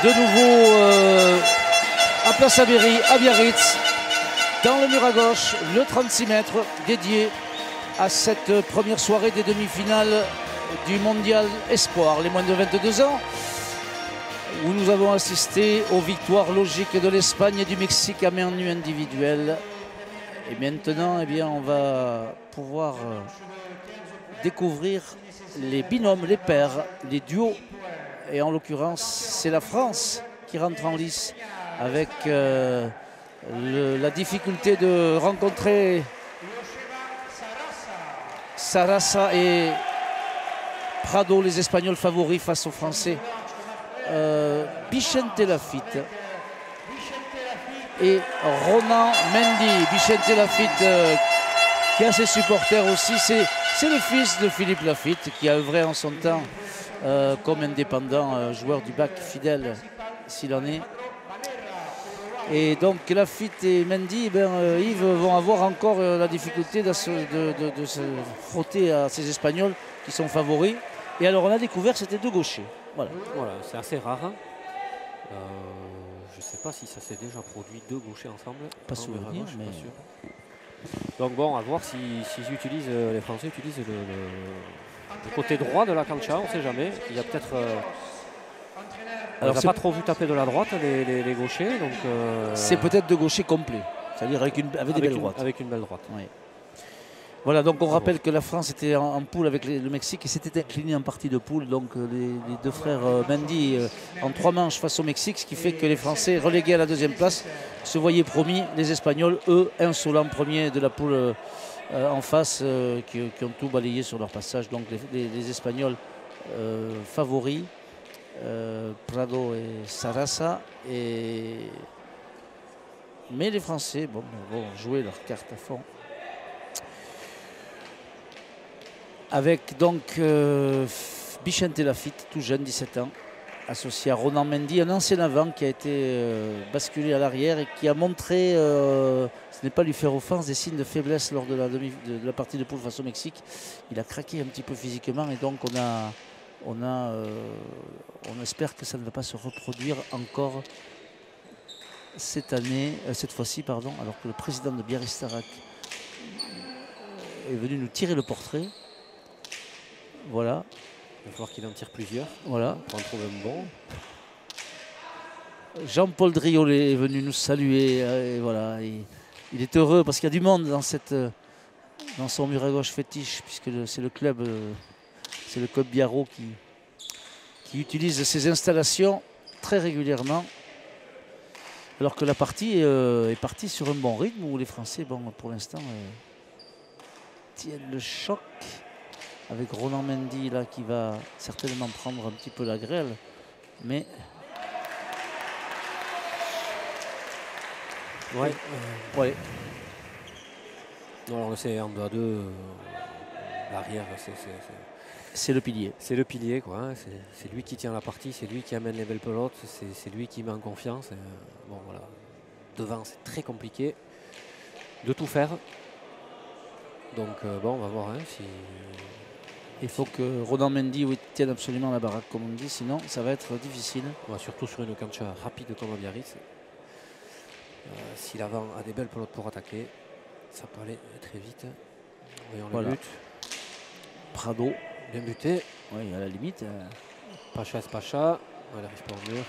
de nouveau à Place Avéry, à Biarritz, dans le mur à gauche, le 36 mètres dédié à cette première soirée des demi-finales du Mondial Espoir, les moins de 22 ans, où nous avons assisté aux victoires logiques de l'Espagne et du Mexique à main nue individuelle. Et maintenant, eh bien, on va pouvoir découvrir les binômes, les paires, les duos. Et en l'occurrence, c'est la France qui rentre en lice avec la difficulté de rencontrer Sarasa et Prado, les Espagnols favoris face aux Français. Vicente Laffitte et Ronan Mendy. Vicente Laffitte qui a ses supporters aussi. C'est le fils de Philippe Laffitte qui a œuvré en son temps comme indépendant, joueur du bac fidèle s'il en est. Et donc Laffitte et Mendy, Yves, vont avoir encore la difficulté de se frotter à ces Espagnols qui sont favoris. Et alors on a découvert que c'était deux gauchers. Voilà, c'est assez rare. Je ne sais pas si ça s'est déjà produit deux gauchers ensemble. Pas souvenir, mais... Pas sûr. Donc bon, à voir si les Français utilisent le côté droit de la cancha, on ne sait jamais. Il y a peut-être... Alors, on n'a pas trop vu taper de la droite les gauchers. C'est peut-être de gauchers complets, c'est-à-dire avec des belles droites. Avec une belle droite. Oui. Voilà, donc on rappelle que la France était en poule avec le Mexique et s'était incliné en partie de poule. Donc les deux frères Mendy en 3 manches face au Mexique, ce qui fait que les Français relégués à la 2e place se voyaient promis. Les Espagnols, eux, insolents premiers de la poule en face, qui ont tout balayé sur leur passage. Donc les Espagnols favoris, Prado et Sarasa. Mais les Français vont jouer leur carte à fond. Avec donc Vicente Laffitte, tout jeune, 17 ans, associé à Ronan Mendy, un ancien avant qui a été basculé à l'arrière et qui a montré, ce n'est pas lui faire offense, des signes de faiblesse lors de la partie de poule face au Mexique. Il a craqué un petit peu physiquement et donc on espère que ça ne va pas se reproduire encore cette année, cette fois-ci, pardon, alors que le président de Biarritz Tarac est venu nous tirer le portrait. Voilà. Il va falloir qu'il en tire plusieurs. Voilà. Pour en trouver un bon. Jean-Paul Driolet est venu nous saluer. Et voilà. Il est heureux parce qu'il y a du monde dans son mur à gauche fétiche, puisque c'est le club Biarro qui utilise ces installations très régulièrement. Alors que la partie est partie sur un bon rythme où les Français, pour l'instant, tiennent le choc. Avec Ronan Mendy là qui va certainement prendre un petit peu la grêle. Mais... Ouais. Ouais. Alors c'est en 2 à 2. L'arrière, c'est le pilier. C'est le pilier, quoi. Hein. C'est lui qui tient la partie, c'est lui qui amène les belles pelotes, c'est lui qui met en confiance. Bon, voilà. Devant, c'est très compliqué de tout faire. Donc on va voir si... Il faut que Ronan Mendy tienne absolument la baraque, comme on dit, sinon ça va être difficile. Ouais, surtout sur une cancha rapide comme à Biarritz. Si l'avant a des belles pelotes pour attaquer, ça peut aller très vite. Voyons le but. Prado. Bien buté. Oui, à la limite. Pacha est Pacha. Il n'arrive pas au mur.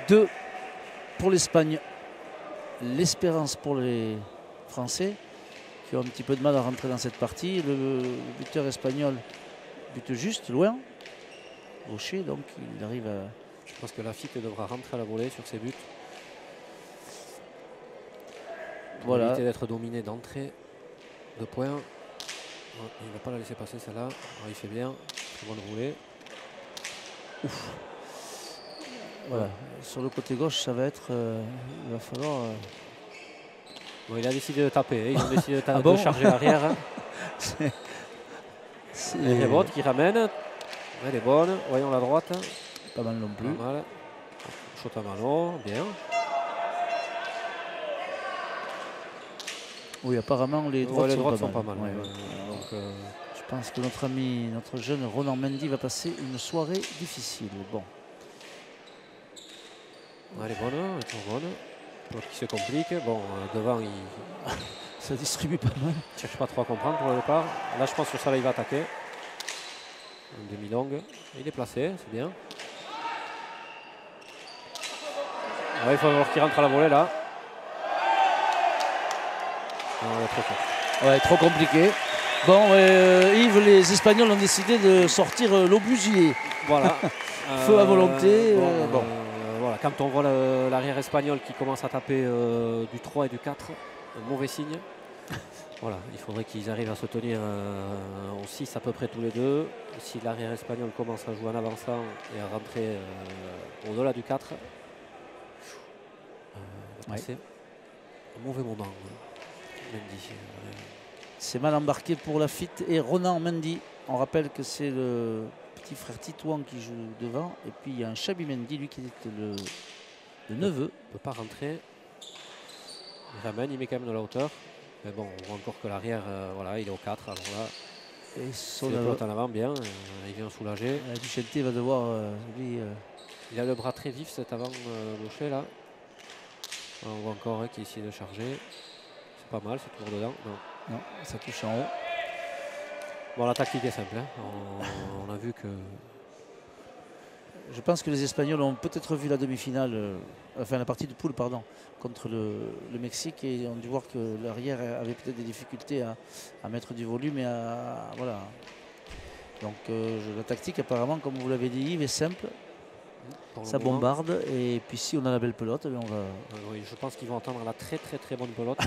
2 pour l'Espagne. L'espérance pour les Français, qui ont un petit peu de mal à rentrer dans cette partie. Le buteur espagnol bute juste, loin. Gaucher, donc il arrive à... Je pense que Laffitte devra rentrer à la volée sur ses buts. Voilà. Éviter d'être dominé d'entrée. 2 points. Il ne va pas la laisser passer celle-là. Il fait bien. Très bonne volée. Ouf. Voilà. Sur le côté gauche, ça va être... il va falloir... Bon, il a décidé de taper. Ils ont décidé de charger l'arrière. C'est Rebot qui ramène. Elle est bonne. Voyons la droite. Pas mal non plus. Pas mal. Shot à Malo. Bien. Oui, apparemment, les droites sont pas mal. Ouais. Donc, je pense que notre jeune Ronan Mendy va passer une soirée difficile. Bon. Elle est bonne, elle est toujours bonne. L'autre qui se complique. Bon, devant, il Ça distribue pas mal. ne cherche pas trop à comprendre pour le départ. Là, je pense que ça, là, il va attaquer. Une demi-longue. Il est placé, c'est bien. Ouais, il faut voir qu'il rentre à la volée, là. Trop court. Ouais, trop compliqué. Bon, Yves, les Espagnols ont décidé de sortir l'obusier. Voilà. Feu à volonté. Bon. Voilà. Quand on voit l'arrière espagnol qui commence à taper du 3 et du 4, un mauvais signe. Voilà, il faudrait qu'ils arrivent à se tenir au 6 à peu près tous les deux. Si l'arrière espagnol commence à jouer en avançant et à rentrer au-delà du 4, c'est un mauvais moment. Mendy. C'est mal embarqué pour Lafitte et Ronan Mendy. On rappelle que c'est le petit frère Titouan qui joue devant. Et puis il y a un Chabi Mendy, lui qui est le neveu. Il ne peut pas rentrer. Il ramène, il met quand même de la hauteur. Mais bon, on voit encore que l'arrière, voilà, il est au 4. Alors là, et son pelote en avant bien. Il vient soulager. Duchente va devoir lui. Il a le bras très vif cet avant gaucher là. On voit encore qu'il essaie de charger. C'est pas mal, c'est toujours dedans. Non, ça touche en haut. Bon, la tactique est simple. Hein. On a vu que. Je pense que les Espagnols ont peut-être vu la demi-finale, enfin la partie de poule, pardon, contre le Mexique et ont dû voir que l'arrière avait peut-être des difficultés à mettre du volume et voilà. Donc la tactique apparemment, comme vous l'avez dit Yves, est simple. Ça bombarde et puis si on a la belle pelote, on va. Oui, je pense qu'ils vont entendre la très bonne pelote.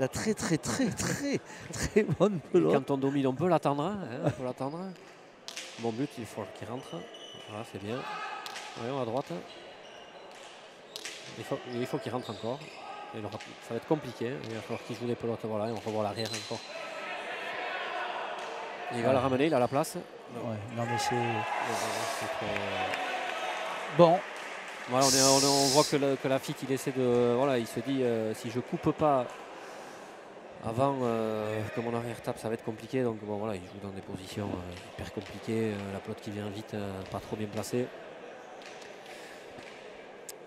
La très bonne pelote. Et quand on domine, on peut l'attendre. Hein, on peut l'attendre. Bon but, il faut qu'il rentre. Voilà, c'est bien. Voyons à droite. Il faut qu'il rentre encore. Et ça va être compliqué. Il va falloir qu'il joue des pelotes. Voilà, et on revoit l'arrière encore. Il va le ramener, il a la place. Ouais, non mais c'est. Trop... Bon. Voilà, on voit que Lafitte, il essaie de. Voilà, il se dit si je coupe pas avant que mon arrière tape, ça va être compliqué. Donc bon, voilà, il joue dans des positions hyper compliquées. La pelote qui vient vite, pas trop bien placée.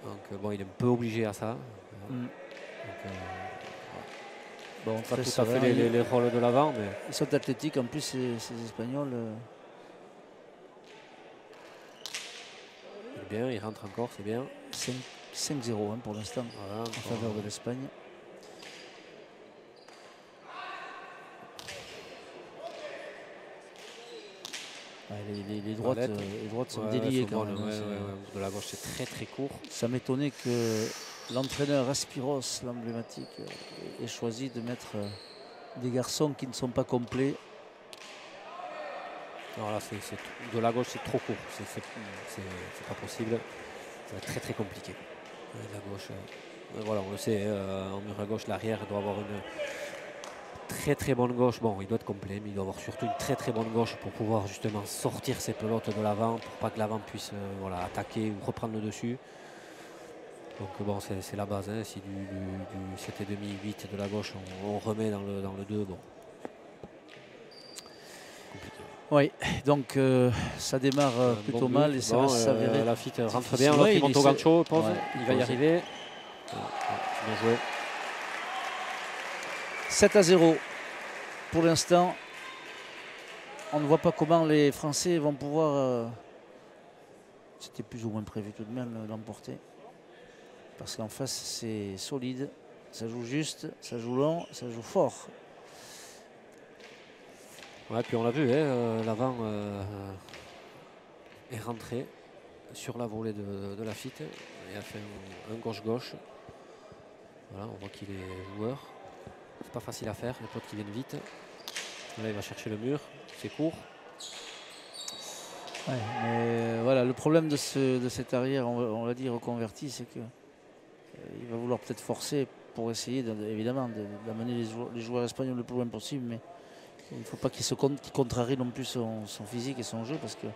Donc bon, il est un peu obligé à ça. Bon, pas tout à fait les rôles de l'avant, mais ils sont athlétiques en plus ces Espagnols. Il est bien, il rentre encore, c'est bien. 5-0 hein, pour l'instant, voilà, en faveur de l'Espagne. Les droites sont déliées quand même. De la gauche, c'est très court. Ça m'étonnait que l'entraîneur Aspiros, l'emblématique, ait choisi de mettre des garçons qui ne sont pas complets. Voilà, de la gauche, c'est trop court. C'est pas possible. Ça va être très compliqué. La gauche, voilà, on le sait, en mur à gauche, l'arrière doit avoir une très bonne gauche. Bon, il doit être complet, mais il doit avoir surtout une très bonne gauche pour pouvoir justement sortir ses pelotes de l'avant, pour pas que l'avant puisse voilà, attaquer ou reprendre le dessus. Donc bon, c'est la base. Hein. Si du 7,5, 8 de la gauche, on remet dans le 2, bon. Compliqué. Oui, donc ça démarre plutôt bon mal et ça va s'avérer. Lafitte rentre bien, l'autre il monte au gancho, il va y arriver. Bien joué. 7-0 pour l'instant. On ne voit pas comment les Français vont pouvoir, c'était plus ou moins prévu tout de même, l'emporter. Parce qu'en face c'est solide, ça joue juste, ça joue long, ça joue fort. Ouais, puis on l'a vu, hein, l'avant est rentré sur la volée de Lafitte et a fait un gauche-gauche. Voilà, on voit qu'il est joueur. C'est pas facile à faire, les potes qui viennent vite. Là, il va chercher le mur, c'est court. Ouais, mais voilà, le problème de cet arrière, on l'a dit, reconverti, c'est que il va vouloir peut-être forcer pour essayer, évidemment, d'amener les joueurs espagnols le plus loin possible, mais il ne faut pas qu'il contrarie non plus son physique et son jeu, parce que,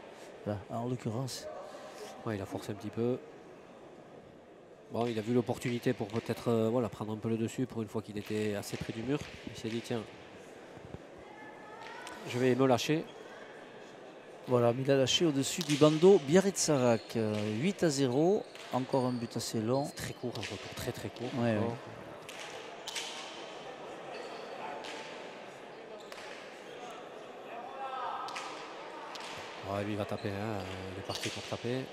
là, en l'occurrence... Ouais, il a forcé un petit peu. Bon, il a vu l'opportunité pour peut-être voilà, prendre un peu le dessus pour une fois qu'il était assez près du mur. Il s'est dit, tiens, Je vais me lâcher. Voilà, mais il a lâché au-dessus du bandeau Biarritz-Sarac. 8-0. Encore un but assez long. C'est très court, un retour très très court. Ouais, ouais. Ouais, lui il va taper, hein. Il est parti pour taper.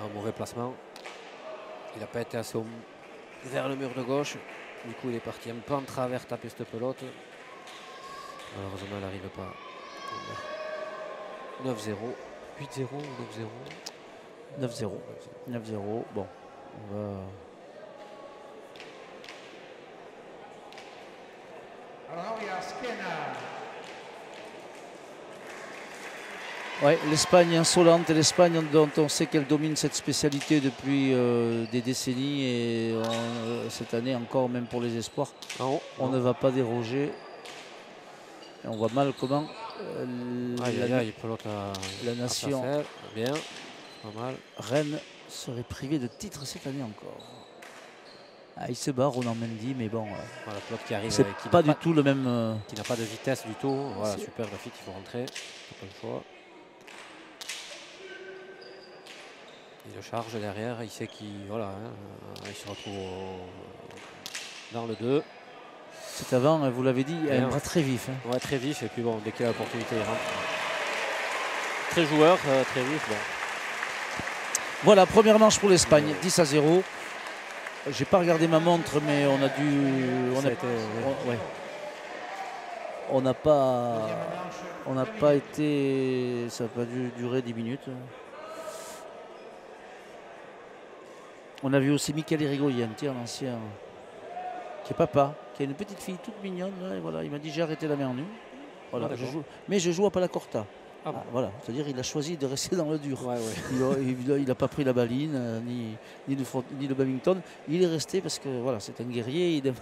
Un mauvais placement. Il n'a pas été assez vers le mur de gauche. Du coup il est parti un peu en travers taper cette pelote. Malheureusement elle n'arrive pas. 9-0. 8-0 ou 9-0 9-0. 9-0. Bon, on va... Ouais, l'Espagne insolente, et l'Espagne dont on sait qu'elle domine cette spécialité depuis des décennies et cette année encore, même pour les espoirs, on ne va pas déroger. Et on voit mal comment la nation bien, pas mal. Rennes serait privée de titre cette année encore. Ah, il se bat, Ronan Mendy, mais bon, voilà, Claude qui arrive, c'est pas du tout le même. Qui n'a pas de vitesse du tout. Voilà, super Lafitte, il faut rentrer. Pas le choix. Il le charge derrière, il sait qu'il voilà, hein, il se retrouve dans le 2. C'est avant, vous l'avez dit, il a un bras très vif. Hein. Ouais, très vif, et puis bon, dès qu'il a l'opportunité, il rentre. Très joueur, très vif. Bon. Voilà, première manche pour l'Espagne, 10-0. J'ai pas regardé ma montre, mais on a dû. On n'a pas été. Ça n'a pas dû durer 10 minutes. On a vu aussi Michael Irigoyen, l'ancien, qui est papa, qui a une petite fille toute mignonne. Là, et voilà, il m'a dit j'ai arrêté la mer nue. Voilà, mais je joue à Palacorta. Ah bon. Voilà, c'est-à-dire il a choisi de rester dans le dur. Ouais, ouais. Il n'a pas pris la baline, ni le badminton. Il est resté parce que voilà, c'est un guerrier. Il a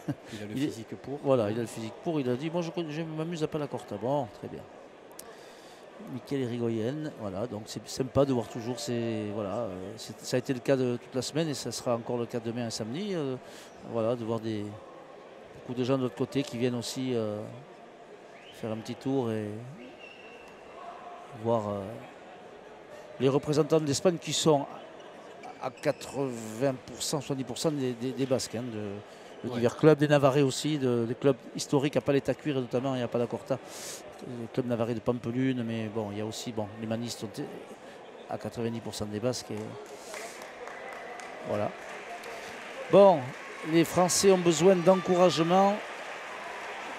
le physique pour. Voilà, il a le physique pour. Il a dit moi je m'amuse à Palacorta. Bon, très bien. Michael Irigoyen, voilà, donc c'est sympa de voir toujours voilà, ça a été le cas de toute la semaine et ça sera encore le cas demain et samedi, voilà, de voir beaucoup de gens de l'autre côté qui viennent aussi faire un petit tour et voir les représentants d'Espagne qui sont à 80%, 70% des Basques, hein, de divers clubs, des Navarrais aussi, des clubs historiques à Paleta-Cuire notamment et à Palacorta. Le club navarrais de Pampelune, mais bon, il y a aussi les manistes sont à 90% des Basques. Et voilà. Bon, les Français ont besoin d'encouragement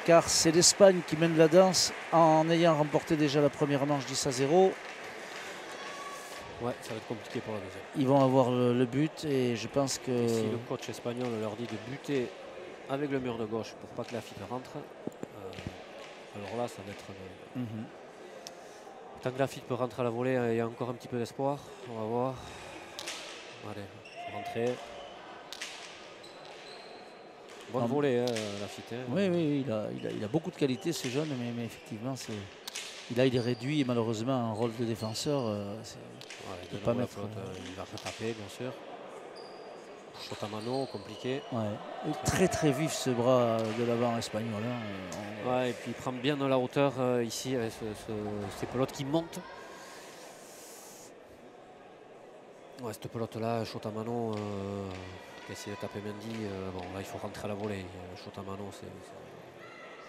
car c'est l'Espagne qui mène la danse en ayant remporté déjà la première manche 10-0. Ouais, ça va être compliqué pour la deuxième. Ils vont avoir le but et je pense que... Et si le coach espagnol leur dit de buter avec le mur de gauche pour pas que la fille rentre, alors là, ça va être... Tant que la fille peut rentrer à la volée, il y a encore un petit peu d'espoir. On va voir. Allez, faut rentrer. Bonne volée, la fille. Oui, il a beaucoup de qualités, ce jeune, mais effectivement, il est réduit et malheureusement un rôle de défenseur. Il va retaper, bien sûr. Shot à mano, compliqué. Ouais. Très très vif ce bras de l'avant espagnol. Hein. Ouais, et puis il prend bien de la hauteur ici avec ces pelotes qui montent. Ouais, cette pelote là, shot à mano, essayer de taper Mendy. Bon, là il faut rentrer à la volée. Shot à mano,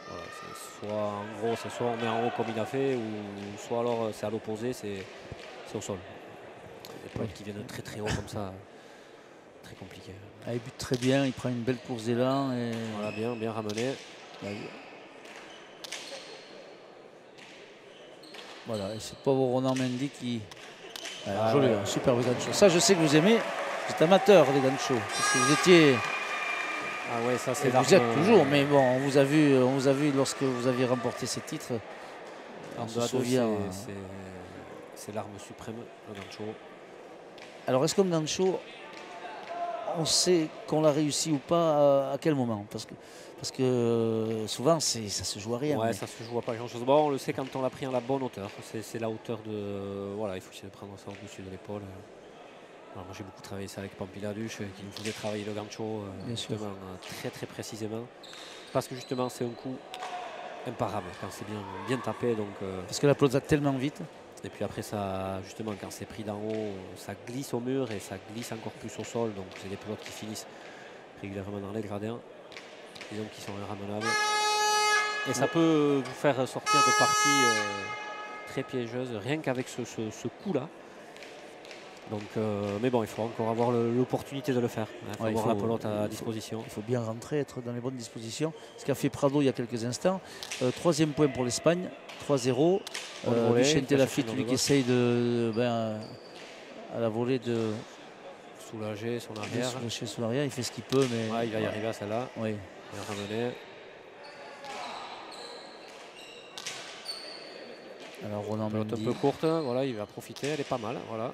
voilà, soit en gros, c'est soit on met en haut comme il a fait, ou soit alors c'est à l'opposé, c'est au sol. Les pelotes qui viennent très très haut comme ça. Très compliqué. Il bute très bien, il prend une belle course d'élan. Et... Voilà, bien ramené. Voilà, et c'est pauvre Ronan Mendy qui... joli, un superbe gancho. Ça, je sais que vous aimez. Vous êtes amateur des ganchos, parce que vous étiez... Ah ouais, ça c'est vous êtes toujours, mais bon, on vous a vu lorsque vous aviez remporté ces titres. On se souvient. C'est l'arme suprême, le gancho. Alors, est-ce qu'un gancho, on sait qu'on l'a réussi ou pas, à quel moment? Parce que souvent, ça se joue à rien. Ouais, mais... ça se joue à pas grand-chose. Bon, on le sait quand on l'a pris à la bonne hauteur. C'est la hauteur de... Voilà, il faut essayer de prendre ça au-dessus de l'épaule. Moi, j'ai beaucoup travaillé ça avec Pampiladuche, qui nous faisait travailler le gancho très très précisément. parce que justement c'est un coup imparable quand c'est bien tapé. Donc, Parce que la pelote va tellement vite. et puis après, ça, justement, quand c'est pris d'en haut, ça glisse au mur et ça glisse encore plus au sol. Donc c'est des pelotes qui finissent régulièrement dans les gradins. Disons qui sont irramenables. Et ça peut vous faire sortir de parties très piégeuses, rien qu'avec ce coup-là. Donc, mais bon, il faut encore avoir l'opportunité de le faire. Il faut avoir la pelote à disposition. Il faut bien rentrer, être dans les bonnes dispositions. Ce qu'a fait Prado il y a quelques instants. Troisième point pour l'Espagne, 3-0. Vicente Lafitte, lui qui essaye à la volée de soulager son arrière. Soulager son arrière, il fait ce qu'il peut. Mais ouais, il va y arriver à celle-là. Oui. Il va ramener. Alors Ronan Mendy. Un peu courte, voilà, il va profiter, elle est pas mal. Voilà.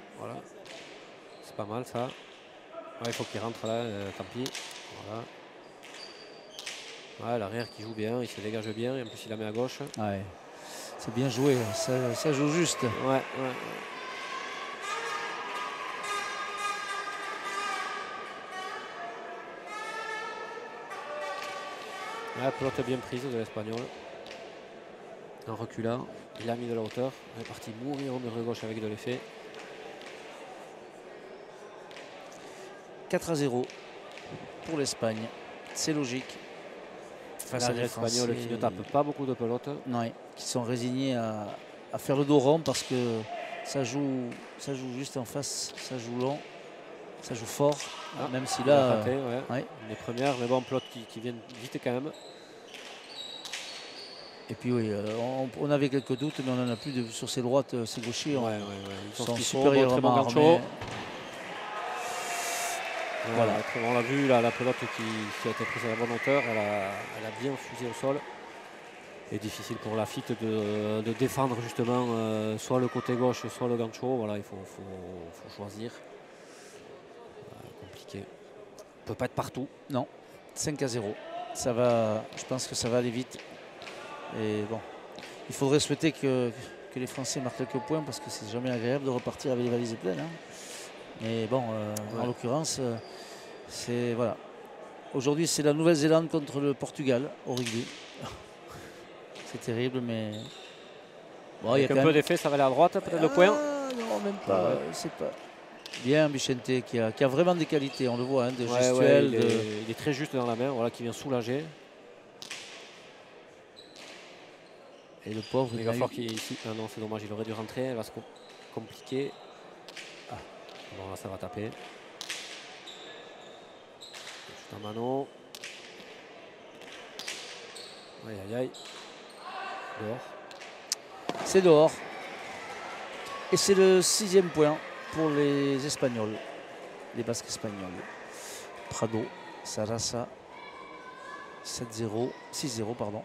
C'est pas mal ça. Ouais, il faut qu'il rentre là, tant pis. Voilà. Ouais, l'arrière qui joue bien, il se dégage bien et en plus il la met à gauche. Ouais. C'est bien joué, ça joue juste. Ouais. La pelote est bien prise de l'Espagnol. En reculant, il a mis de la hauteur. Il est parti mourir au mur de gauche avec de l'effet. 4-0 pour l'Espagne. C'est logique. Face à l'Espagnol qui ne tape pas beaucoup de pelotes. Non, qui sont résignés à faire le dos rond parce que ça joue juste en face, ça joue long, ça joue fort. Même si là. Raté, ouais. Les premières, mais bon, pelote qui viennent vite quand même. Et puis oui, on avait quelques doutes, mais on n'en a plus sur ces droites, ces gauchers. Ils sont supérieurement armés. Voilà. On l'a vu, là, la pelote qui a été prise à la bonne hauteur, elle a bien fusé au sol. Et difficile pour Lafitte de défendre justement soit le côté gauche, soit le gancho. Voilà, il faut choisir. Compliqué. Peut pas être partout. Non, 5-0. Ça va, je pense que ça va aller vite. Et bon, il faudrait souhaiter que les Français marquent quelques points parce que c'est jamais agréable de repartir avec les valises pleines. Mais bon, en l'occurrence, c'est voilà. Aujourd'hui, c'est la Nouvelle-Zélande contre le Portugal au rugby. C'est terrible, mais bon, avec un peu d'effet, ça va aller à droite, peut-être le point. Non, même pas. C'est pas bien Vicente qui a vraiment des qualités, on le voit, de gestuelle. Il est très juste dans la main, voilà, qui vient soulager. Et le pauvre, il va falloir qu'il ici. Ah non, c'est dommage, il aurait dû rentrer, elle va se compliquer. Bon, là, ça va taper. Juste un mano. Aïe. Dehors. C'est dehors. Et c'est le 6e point pour les Espagnols, les Basques espagnols. Prado, Sarasa, 6-0, pardon.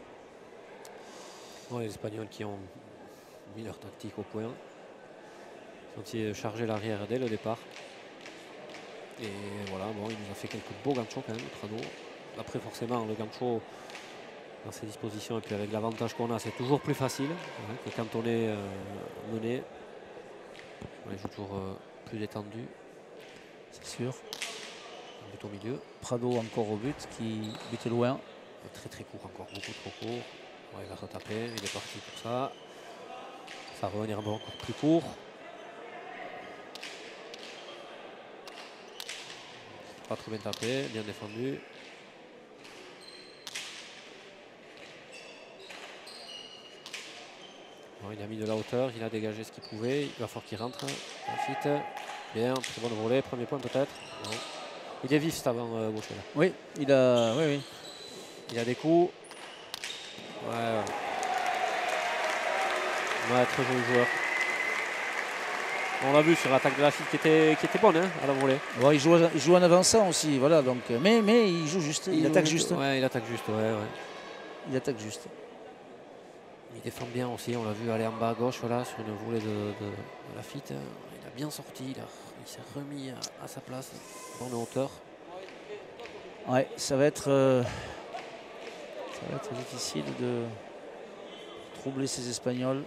Bon, les Espagnols qui ont mis leur tactique au point. Ils ont chargé l'arrière dès le départ. Et voilà, bon, il nous a fait quelques beaux ganchos quand même, Prado. Après, forcément, le gancho dans ses dispositions et puis avec l'avantage qu'on a, c'est toujours plus facile que quand on est mené. On est toujours plus détendu. C'est sûr. On est au milieu. Prado encore au but, qui butait loin. Très court encore, beaucoup trop court. Ouais, il va retaper, il est parti pour ça. Ça va revenir encore plus court. Pas trop bien tapé, bien défendu. Bon, il a mis de la hauteur, il a dégagé ce qu'il pouvait. Il va falloir qu'il rentre. Ensuite, bien, très bonne volée, premier point peut-être. Il est vif cet avant gaucher là. Oui, il a des coups. Ouais, très joli joueur. On l'a vu sur l'attaque de Lafitte qui était bonne à la volée. Ouais, il joue en avançant aussi, voilà. Donc, mais il joue juste, il attaque juste. Ouais, il attaque juste, Il attaque juste. Il défend bien aussi, on l'a vu aller en bas à gauche voilà, sur une volée de Lafitte. Il a bien sorti, il s'est remis à sa place, bonne hauteur. Ouais, ça va être difficile de troubler ces Espagnols.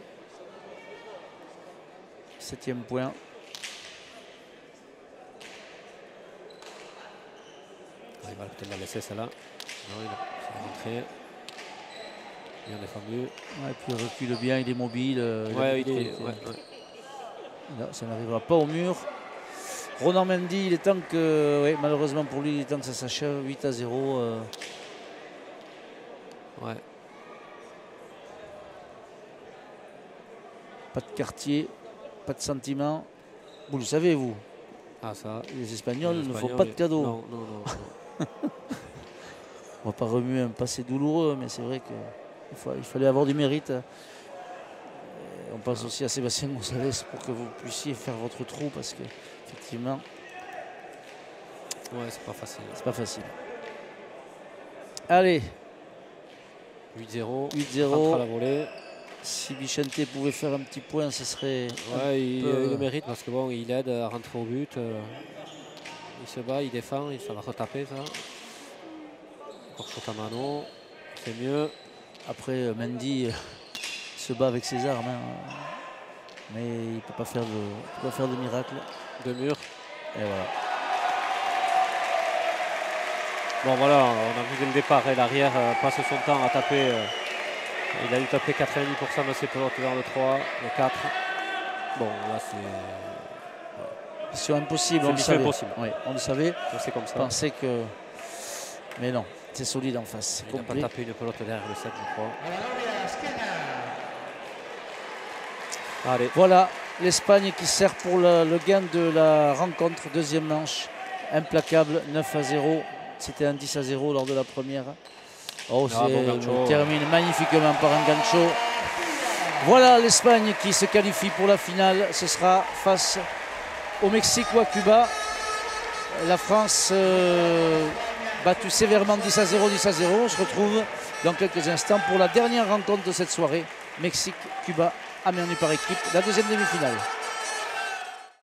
7e point. Il va peut-être la laisser celle-là. Non, c'est rentré. Bien défendu. Ouais, et puis il recule bien, il est mobile. Non, ça n'arrivera pas au mur. Ronan Mendy, il est temps que, ouais, malheureusement pour lui, il est temps que ça s'achève. 8-0. Ouais. Pas de quartier, pas de sentiment. Vous le savez, vous. Ah, ça. Les Espagnols ne font pas de cadeaux. Non, non, non. On ne va pas remuer un passé douloureux, mais c'est vrai qu'il fallait avoir du mérite. On pense aussi à Sébastien González pour que vous puissiez faire votre trou, parce que effectivement, ouais, c'est pas facile. C'est pas facile. Allez. 8-0. 8-0. À la volée. Si Bichente pouvait faire un petit point, ce serait. Ouais, il le mérite parce que bon, il aide à rentrer au but. Il se bat, il défend, ça va retaper ça. Encore sur Tamano, c'est mieux. Après, Mendy se bat avec ses armes, hein. Mais il ne peut pas faire de miracle. De mur. Et voilà. Bon voilà, on a vu dès le départ, et l'arrière passe son temps à taper. Il a dû taper 90% de ses pelotes dans le 3, le 4. Bon, là c'est... Mission impossible, on le savait. Oui, on le savait. C'est comme ça. Je pensais que... Mais non, c'est solide en face. Il n'a pas tapé une pelote derrière le 7, je crois. Allez. Voilà, l'Espagne qui sert pour le gain de la rencontre. Deuxième manche, implacable, 9-0. C'était un 10-0 lors de la première. Oh, c'est termine magnifiquement par un gancho. Voilà l'Espagne qui se qualifie pour la finale. Ce sera face au Mexique ou à Cuba. La France battue sévèrement 10-0, 10-0. On se retrouve dans quelques instants pour la dernière rencontre de cette soirée. Mexique-Cuba, à Menu par équipe, la deuxième demi-finale.